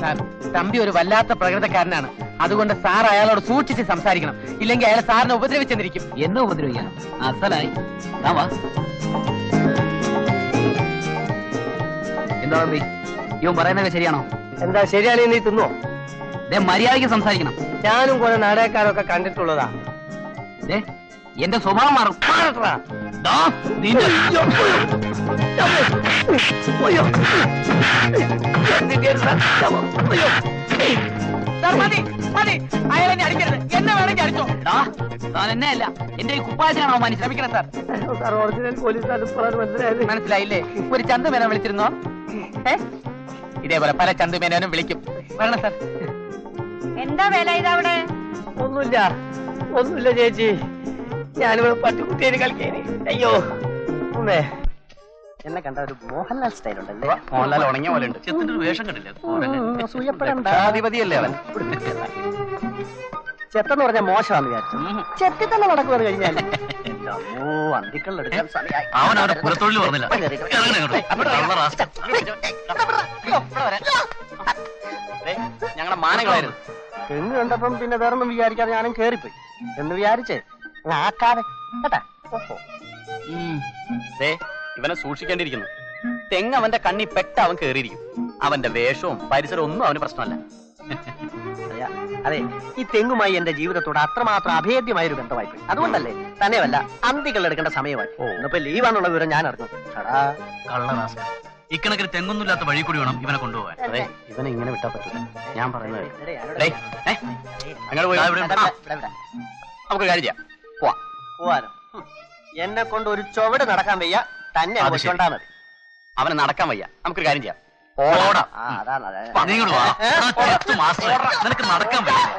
Sir, Thampi ഒരു വല്ലാത്ത പ്രകൃതക്കാരനാണ്. അതുകൊണ്ട് സാർ അയാളോട് സൂക്ഷിച്ച് സംസാരിക്കണം. ഇല്ലെങ്കിൽ അയാൾ സാറിനെ ഉപദ്രവിച്ചെന്നിരിക്കും. എന്നെ ഉപദ്രവിക്കണം? അസലായി. എന്താ തമ്പി, ഇവൻ പറയുന്നത് ശരിയാണോ? എന്താ ശരിയാണെങ്കിൽ നീ തിന്നോ? മര്യാദയ്ക്ക് സംസാരിക്കണം. ഞാനും കുറെ നാടകക്കാരൊക്കെ കണ്ടിട്ടുള്ളതാ. എന്റെ സ്വഭാവം മാറും. അയാളെന്നെ അടിക്കരുത്. എന്നെ വേണമെങ്കിൽ അടിച്ചോ. എന്നെ അല്ല, എന്റെ കുപ്പായത്തിനാണോ മാനി? ശ്രമിക്കണം സാർ. ഒറിജിനൽ പോലീസ് മനസ്സിലായില്ലേ? ഒരു ചന്തുമേനോൻ വിളിച്ചിരുന്നോ? ഇതേപോലെ പല ചന്തുമേനോനും വിളിക്കും. വരണം സാർ. എന്താ വേല ഇതവിടെ? ഒന്നുമില്ല ചേച്ചി, ഞാനിവിടെ പട്ടിക്കുട്ടിയെ കളിക്കേന്. അയ്യോ എന്നെ കണ്ട ഒരു മോഹൻലാൽ സ്റ്റൈൽ ഉണ്ടല്ലേ? മോഹൻലാൽ ഉണങ്ങിയ പോലെ ഉണ്ട്. ചെത്തിന്റെ വേഷം കണ്ടില്ലേ? സൂയപ്പെടണ്ടാധിപതിയല്ലേ അവൻ. ചെത്തെന്ന് പറഞ്ഞാൽ മോശമാണെന്ന് വിചാരിച്ചു. ചെത്തി തന്നെ നടക്കുമെന്ന് കഴിഞ്ഞാൽ അന്തിക്കളെടുക്കാൻ സമയമായി. അവൻ അവരുടെ പുറത്തൊഴിൽ പറഞ്ഞില്ല. ഞങ്ങളുടെ മാനങ്ങളായിരുന്നു. തെങ്ങ് കണ്ടപ്പം പിന്നെ വേറൊന്നും വിചാരിക്കാതെ ഞാനും കേറിപ്പോയി എന്ന് വിചാരിച്ചേ ആക്കാതെ കേട്ടാ. ഇവനെ സൂക്ഷിക്കേണ്ടിയിരിക്കുന്നു. തെങ്ങ് അവന്റെ കണ്ണി പെട്ട അവൻ കേറിയിരിക്കും. അവന്റെ വേഷവും പരിസരവും ഒന്നും അവന് പ്രശ്നമല്ല. അതെ, ഈ തെങ്ങുമായി എന്റെ ജീവിതത്തോട് അത്രമാത്രം അഭേദ്യമായ ഒരു ബന്ധമായിപ്പോയി. അതുകൊണ്ടല്ലേ തന്നെയല്ല അന്തികൾ എടുക്കേണ്ട സമയമായി. ഇന്നിപ്പോ ലീവാന്നുള്ള വിവരം ഞാൻ അറിഞ്ഞു. ഇക്കണക്കിന് തെങ്ങൊന്നുമില്ലാത്ത വഴി കൂടി വേണം ഇവനെ കൊണ്ടുപോകാൻ. അതെ, ഇവനെ ഇങ്ങനെ വിട്ടാ പറ്റില്ല. ഞാൻ പറയുന്നത് നമുക്ക് കാര്യം ചെയ്യാം. പോവാനോ? എന്നെ കൊണ്ട് ഒരു ചുവട് നടക്കാൻ വയ്യ. തന്നെ കൊണ്ടാ മതി. അവന് നടക്കാൻ വയ്യ. നമുക്കൊരു കാര്യം ചെയ്യാം. നിനക്ക് നടക്കാൻ പറ്റില്ല.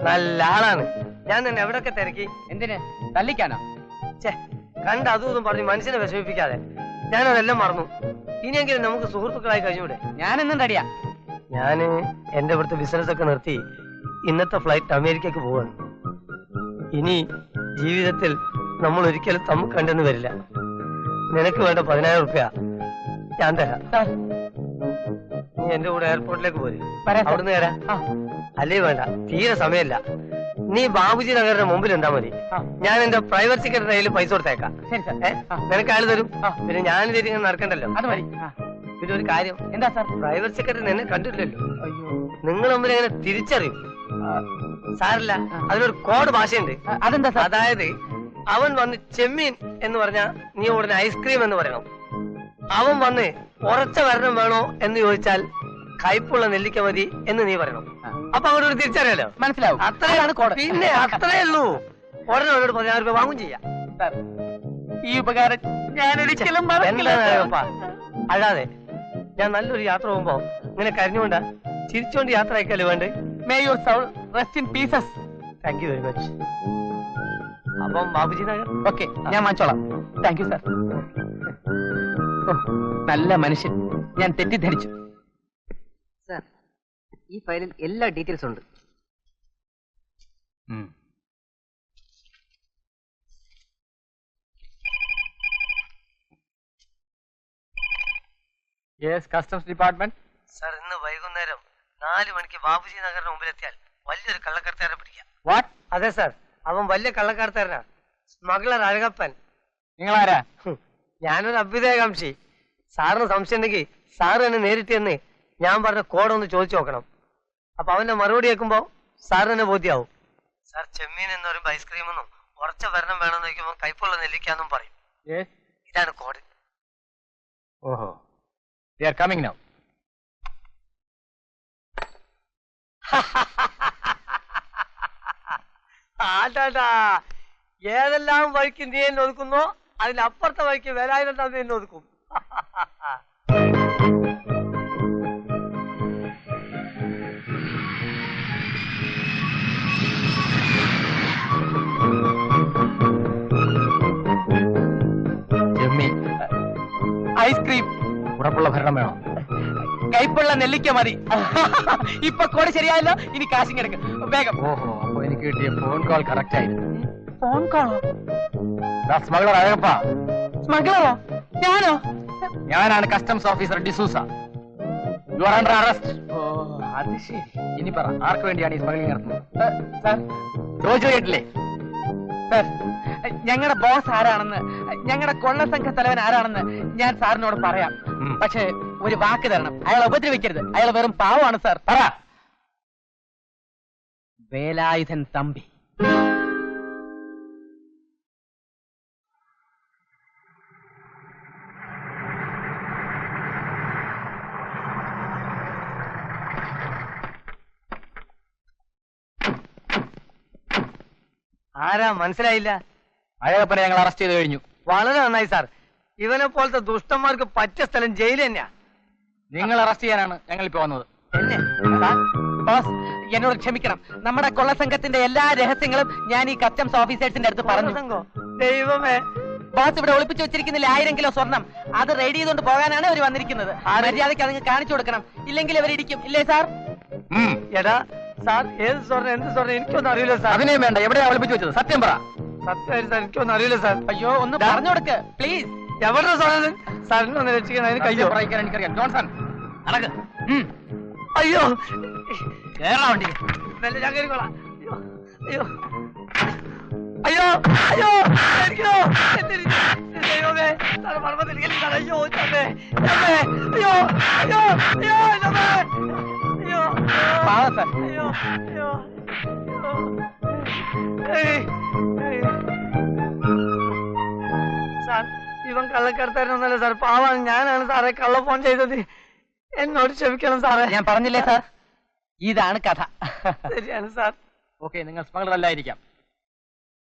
നല്ല ആളാണ്. ഞാൻ തന്നെ എവിടൊക്കെ തിരക്കി. എന്തിന്? തല്ലിക്കാനോ? കണ്ട് അതും പറഞ്ഞ് മനുഷ്യനെ വിഷമിപ്പിക്കാതെ. ഞാനതെല്ലാം മറന്നു. ഇനിയെങ്കിലും നമുക്ക് സുഹൃത്തുക്കളായി കഴിഞ്ഞൂടെ? ഞാനെന്നും റെഡിയാ. ഞാന് എന്റെ ഇവിടുത്തെ ബിസിനസ് ഒക്കെ നിർത്തി ഇന്നത്തെ ഫ്ലൈറ്റ് അമേരിക്കക്ക് പോവാണ്. ഇനി ജീവിതത്തിൽ നമ്മൾ ഒരിക്കലും തമ്മിൽ കണ്ടെന്ന് വരില്ല. നിനക്ക് വേണ്ട 10,000 റുപ്യ ഞാൻ തരാം. നീ എന്റെ കൂടെ എയർപോർട്ടിലേക്ക് പോര്. അവിടുന്ന് തരാം. അല്ലേ വേണ്ട, തീരെ സമയമില്ല. നീ ബാബുജി നഗറിന്റെ മുമ്പിൽ എന്താ മതി. ഞാൻ എന്റെ പ്രൈവറ്റ് സെക്രട്ടറി കയ്യിൽ പൈസ കൊടുത്തേക്കാം. നിനക്ക് ആള് തരും. പിന്നെ ഞാൻ തിരികെ നടക്കണ്ടല്ലോ. അത് മതി. പിന്നെ ഒരു കാര്യം. എന്താ സാർ? പ്രൈവറ്റ് സെക്രട്ടറി എന്നെ കണ്ടിട്ടില്ലല്ലോ. നിങ്ങൾ തമ്മിൽ എങ്ങനെ തിരിച്ചറിയും? സാറില്ല, അതിനൊരു കോഡ് ഭാഷയുണ്ട്. അതെന്താ സാർ? അതായത് അവൻ വന്ന് ചെമ്മീൻ എന്ന് പറഞ്ഞാ നീ ഉടനെ ഐസ്ക്രീം എന്ന് പറയണം. അവൻ വന്ന് ഉറച്ച വരണം വേണോ എന്ന് ചോദിച്ചാൽ കയ്പുള്ള നെല്ലിക്ക മതി എന്ന് നീ പറയണം. അപ്പൊ അവിടെ ഒരു തിരിച്ചറിയാലോ. മനസ്സിലാവും. അത്രയാണ് കോഡ്. പിന്നെ അത്രേ ഉള്ളൂ. ഉടനെ അവരോട് 10,000 രൂപ വാങ്ങും ചെയ്യാം. ഈ ഉപകാരം ഞാനൊരിക്കലും അല്ലാതെ ഞാൻ നല്ലൊരു യാത്ര പോകുമ്പോ ഇങ്ങനെ കരഞ്ഞുകൊണ്ടാ ചിരിച്ചുകൊണ്ട് യാത്ര അയക്കല്ലേ വേണ്ടേ? May your soul rest in pieces. Thank you very much. അപ്പം ബാബുജി നഗർ ഓക്കെ, ഞാൻ വാങ്ങിച്ചോളാം. Thank you sir. നല്ല മനുഷ്യൻ. ഞാൻ തെറ്റിദ്ധരിച്ചു. സാർ, ഈ ഫയലിൽ എല്ലാ ഡീറ്റെയിൽസും ഉണ്ട്. Yes, customs department. സാർ, ഇന്ന് വൈകുന്നേരം 4 മണിക്ക് ബാബുജി നഗറിന് മുമ്പിലെത്തിയാൽ വലിയൊരു കള്ളക്കടത്തുകാരനെ പിടിക്കാം. വാട്ട്? അതെ സാർ, അവൻ വലിയ കള്ളക്കടത്തുകാരനാ. സ്മഗ്ലർ അഴകപ്പൻ. നിങ്ങളാരാ? ഞാനൊരു അഭ്യുദയകാംക്ഷി. സാറിന് സംശയം ഉണ്ടെങ്കിൽ സാറ് തന്നെ നേരിട്ട് എന്ന് ഞാൻ പറഞ്ഞ കോഡൊന്ന് ചോദിച്ചു നോക്കണം. അപ്പൊ അവന്റെ മറുപടി കേൾക്കുമ്പോ സാർ തന്നെ ബോധ്യാവും. സാർ, ചെമ്മീൻ എന്ന് പറയുമ്പോ ഐസ്ക്രീം എന്നും ഉറച്ച ഭരണം വേണമെന്ന് ചോദിക്കുമ്പോ കൈപ്പുള്ള നെല്ലിക്കാന്നും പറയും. ഇതാണ് കോഡ്. ഓഹോ, they are coming now. ആട്ടാ, ഏതെല്ലാം വഴിക്ക് നീ എന്നെ ഒതുക്കുന്നോ അതിനപ്പുറത്തെ വഴിക്ക് വേലായുധം നീ എന്നെ ഒതുക്കും. ഐസ്ക്രീം. ഉറപ്പുള്ള ഭരണം വേണം. കൈപ്പ് കയ്പുള്ള നെല്ലിക്ക മതി. ഇപ്പൊ കോടി ശരിയായല്ലോ, ഇനി കാശിങ് എടുക്കും വേഗം. ഓഹോ, അപ്പൊ എനിക്ക് കിട്ടിയ ഫോൺ കോൾ കറക്റ്റ് ആയിരുന്നു. ഫോൺ കോളോ? സ്മഗ്ലർ അഴകപ്പ. സ്മഗ്ലറോ? ഞാനോ? ഞാനാണ് customs officer D'Souza. You are under arrest. ഓ, അത് ശരി. ഇനി പറ, ആർക്ക് വേണ്ടിയാണ് ഈ സ്മഗ്ലിംഗ് നടത്തുന്നത്? സാർ, ചോദിച്ചു കേട്ടില്ലേ? സാർ, ഞങ്ങളുടെ ബോസ് ആരാണെന്ന്, ഞങ്ങളുടെ കൊള്ളസംഘ തലവൻ ആരാണെന്ന് ഞാൻ സാറിനോട് പറയാം. പക്ഷേ ഒരു വാക്ക് തരണം, അയാളെ ഉപദ്രവിക്കരുത്. അയാൾ വെറും പാവമാണ് സാർ. പറ. വേലായുധൻ തമ്പി. ആരാ മനസ്സിലായില്ല? അഴകപ്പനെ ഞങ്ങൾ അറസ്റ്റ് ചെയ്ത് കഴിഞ്ഞു. വളരെ നന്നായി സാർ. ഇവനെ പോലത്തെ ദുഷ്ടന്മാർക്ക് പറ്റിയ സ്ഥലം ജയിൽ തന്നെയാ. നിങ്ങൾ അറസ്റ്റ് ചെയ്യാനാണ് ഞങ്ങൾ ഇപ്പൊ വന്നത്. എന്നെ സാർ, ബോസ് എന്നോട് ക്ഷമിക്കണം. നമ്മുടെ കൊള്ളസംഘത്തിന്റെ എല്ലാ രഹസ്യങ്ങളും ഞാൻ ഈ കസ്റ്റംസ് ഓഫീസേഴ്സിന്റെ അടുത്ത് പറഞ്ഞു. ദൈവമേ, ബോസ് ഇവിടെ ഒളിപ്പിച്ചു വെച്ചിരിക്കുന്നില്ല 1000 കിലോ സ്വർണം. അത് റെഡി ചെയ്തുകൊണ്ട് പോകാനാണ് അവർ വന്നിരിക്കുന്നത്. മര്യാദയ്ക്ക് അതിന് കാണിച്ചു കൊടുക്കണം, ഇല്ലെങ്കിൽ അവർ ഇടിക്കും. ഇല്ലേ സാർ? എടാ സാർ, ഏത് സ്വർണ്ണം എന്ത് സ്വർണ്ണം എനിക്കൊന്നും അറിയില്ല സാർ. അതിനെയും വേണ്ട, എവിടെയാ ഒളിപ്പിച്ചു വെച്ചത്? സത്യം പറ. സത്യമായിട്ട് സാർ എനിക്കൊന്നും അറിയില്ല സാർ. അയ്യോ, ഒന്ന് പറഞ്ഞു കൊടുക്ക് പ്ലീസ്. എവിടെ സ്വർണ്ണം? സാറിനെ ഒന്ന് രക്ഷിക്കണം, അതിന് കയ്യോ. പറയിക്കാൻ എനിക്കറിയാം. ജോൺസൺ നടക്ക്. അയ്യോ, കേരള വണ്ടി. മെല്ലെ ഞാൻ കയറിക്കോളാം. അയ്യോ അയ്യോ അയ്യോ, എനിക്കോ ദൈവമേ, സാറ് മർമ്മത്തിരിക്കലും സാർ. അയ്യോ ചമ്മേ, ചമ്മേ, അയ്യോ അയ്യോ അയ്യോ ചമ്മേ, അയ്യോ പാവം സാർ. അയ്യോ അയ്യോ അയ്യോ. സാർ, ഇവൻ കള്ളക്കടത്താരനൊന്നല്ല സാർ, പാവാണ്. ഞാനാണ് സാറെ കള്ള ഫോൺ ചെയ്തത്. എന്നോട് ക്ഷമിക്കണം സാറേ. ഞാൻ പറഞ്ഞില്ലേ സാർ, ഇതാണ് കഥ. ശരിയാണ് സാർ. ഓക്കെ, നിങ്ങൾ സ്മഗ്ലർ അല്ലായിരിക്കാം,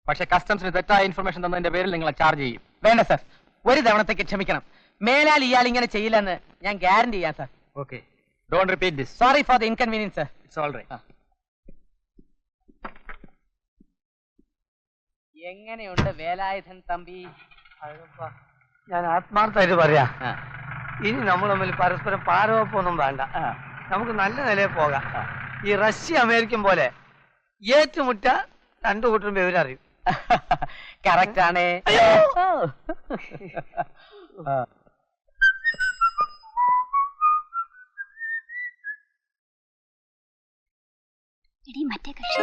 പക്ഷെ കസ്റ്റംസിന് തെറ്റായ ഇൻഫർമേഷൻ തന്നതിന്റെ പേരിൽ നിങ്ങളെ ചാർജ് ചെയ്യും. വേണ്ട സാർ, ഒരു തവണത്തേക്ക് ക്ഷമിക്കണം. മേലാൽ ഇയാൾ ഇങ്ങനെ ചെയ്യില്ലെന്ന് ഞാൻ ഗ്യാരണ്ടി ചെയ്യാം sir. Okay, don't repeat this. Sorry for the inconvenience sir. It's all right. എങ്ങനെയുണ്ട് വേലായുധൻ തമ്പി? ഞാൻ ആത്മാർത്ഥമായിട്ട് പറയാ, ഇനി നമ്മൾ തമ്മിൽ പരസ്പരം പാരവപ്പൊന്നും വേണ്ട. നമുക്ക് നല്ല നിലയിൽ പോകാം. ഈ റഷ്യ അമേരിക്കൻ പോലെ ഏറ്റുമുട്ട രണ്ടു കൂട്ടരും വിവരം അറിയും. കറക്റ്റ് ആണ്. മറ്റേ കക്ഷി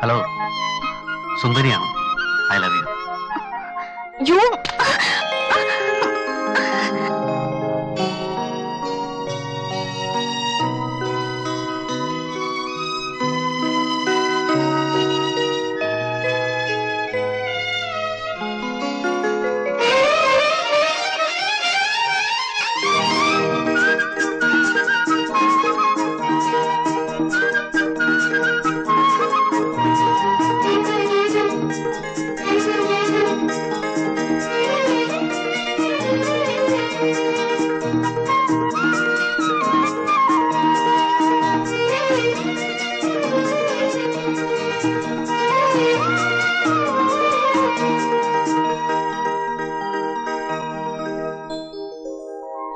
ഹലോ, സുന്ദരിയാണോ? I love you.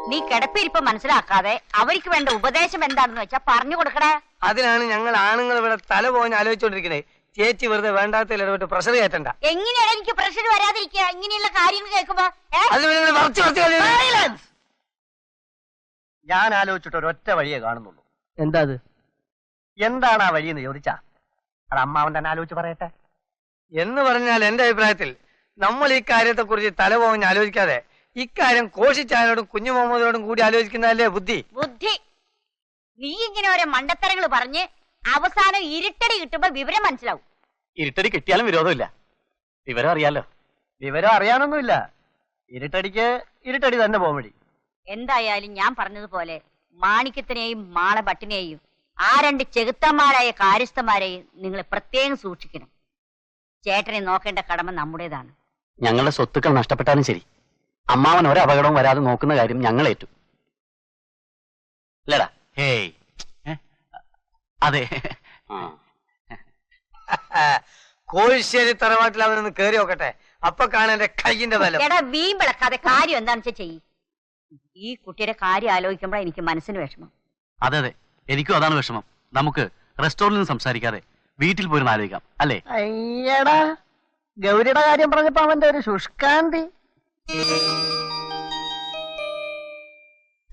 നീ കിടപ്പിരിപ്പ് മനസ്സിലാക്കാതെ അവർക്ക് വേണ്ട ഉപദേശം എന്താണെന്ന് വെച്ചാ പറഞ്ഞു കൊടുക്കണേ. അതിനാണ് ഞങ്ങൾ ആണുങ്ങൾ ഇവിടെ തല പോകാൻ ആലോചിച്ചോണ്ടിരിക്കണേ. ചേച്ചി വെറുതെ വേണ്ടാത്ത ഇടപെട്ട് പ്രഷർ കയറ്റണ്ട. എങ്ങനെയാണ് എനിക്ക് പ്രഷർ വരാതിരിക്കുക ഇങ്ങനെയുള്ള കാര്യങ്ങൾ കേൾക്കുമ്പോ? ഞാൻ ആലോചിച്ചിട്ട് ഒരൊറ്റ വഴിയെ കാണുന്നുള്ളൂ. എന്താ അത്? എന്താണ് ആ വഴിയെന്ന് ചോദിച്ചാ അത് അമ്മാവൻ തന്നെ ആലോചിച്ച് പറയട്ടെ. എന്ന് പറഞ്ഞാൽ എന്റെ അഭിപ്രായത്തിൽ നമ്മൾ ഈ കാര്യത്തെ കുറിച്ച് തല പോകാൻ ആലോചിക്കാതെ ഇക്കാര്യം കോശിച്ചായനോടും കുഞ്ഞു മുഹമ്മദിനോടും കൂടി ആലോചിക്കുന്നതല്ലേ ബുദ്ധി. ബുദ്ധി? നീ ഇങ്ങനെ ഓരോ മണ്ടത്തരങ്ങൾ പറഞ്ഞ് അവസാനം ഇരുട്ടടി കിട്ടുമ്പോ വിവരം മനസ്സിലാവും. ഇരുട്ടടി കിട്ടിയാലും വിരോധമില്ല, വിവരം അറിയാലോ. വിവരം അറിയാനൊന്നുമില്ല, ഇരുട്ടടിക്ക് ഇരുട്ടടി തന്നെ പോംവഴി. എന്തായാലും ഞാൻ പറഞ്ഞതുപോലെ മാണിക്യത്തിനെയും മാളഭട്ടിനെയും ആ രണ്ട് ചെകുത്തന്മാരായ കാര്യസ്ഥന്മാരെയും നിങ്ങൾ പ്രത്യേകം സൂക്ഷിക്കണം. ചേട്ടനെ നോക്കേണ്ട കടമ നമ്മുടേതാണ്. ഞങ്ങളുടെ സ്വത്തുക്കൾ നഷ്ടപ്പെട്ടാലും ശരി, അമ്മാവൻ ഒരപകടവും വരാതെ നോക്കുന്ന കാര്യം ഞങ്ങൾ ഏറ്റു. അല്ലേടാ? ഹേയ്, അതെ. കോഴിശ്ശേരി തറവാട്ടിൽ അവനൊന്ന് കേറി നോക്കട്ടെ, അപ്പൊ കാണാൻ എന്റെ കയ്യിന്റെ ബലം. എടാ വീമ്പിളക്കാതെ കാര്യം എന്താണെന്ന് വെച്ചാ ചെയ്യ്. ഈ കുട്ടിയുടെ കാര്യം ആലോചിക്കുമ്പോഴാണ് എനിക്ക് മനസ്സിന് വിഷമം. അതെ അതെ, എനിക്കും അതാണ് വിഷമം. നമുക്ക് റെസ്റ്റോറന്റിൽ നിന്ന് സംസാരിക്കാതെ വീട്ടിൽ പോയിരുന്ന് ആലോചിക്കാം, അല്ലേ? അയ്യടാ, ഗൗരിയുടെ കാര്യം പറഞ്ഞപ്പോ അവന്റെ ഒരു ശുഷ്കാന്തി.